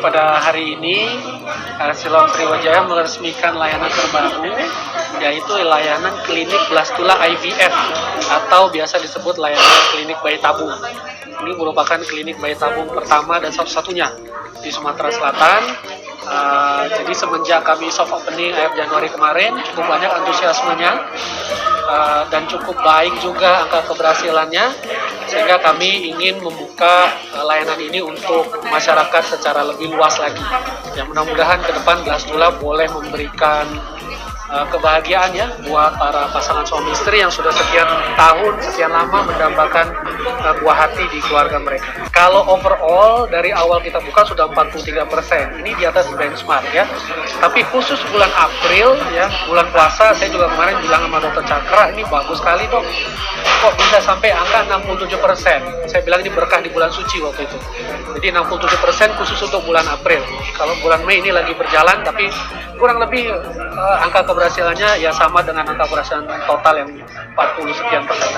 pada hari ini Siloam Sriwijaya meresmikan layanan terbaru, yaitu layanan klinik blastula IVF atau biasa disebut layanan klinik bayi tabung. Ini merupakan klinik bayi tabung pertama dan satu-satunya di Sumatera Selatan. Jadi semenjak kami soft opening akhir Januari kemarin, cukup banyak antusiasmenya dan cukup baik juga angka keberhasilannya, sehingga kami ingin membuka layanan ini untuk masyarakat secara lebih luas lagi. Yang mudah-mudahan ke depan blastula boleh memberikan kebahagiaan ya buat para pasangan suami istri yang sudah sekian tahun, sekian lama mendambakan buah hati di keluarga mereka. Kalau overall dari awal kita buka sudah 43%, ini di atas benchmark ya. Tapi khusus bulan April ya, bulan puasa, saya juga kemarin bilang sama Dokter Cakra, ini bagus sekali dok. Kok bisa sampai angka 67%? Saya bilang ini berkah di bulan suci waktu itu. Jadi 67% khusus untuk bulan April. Kalau bulan Mei ini lagi berjalan, tapi kurang lebih angka keberhasilannya ya sama dengan angka keberhasilan total yang 40 sekian persen.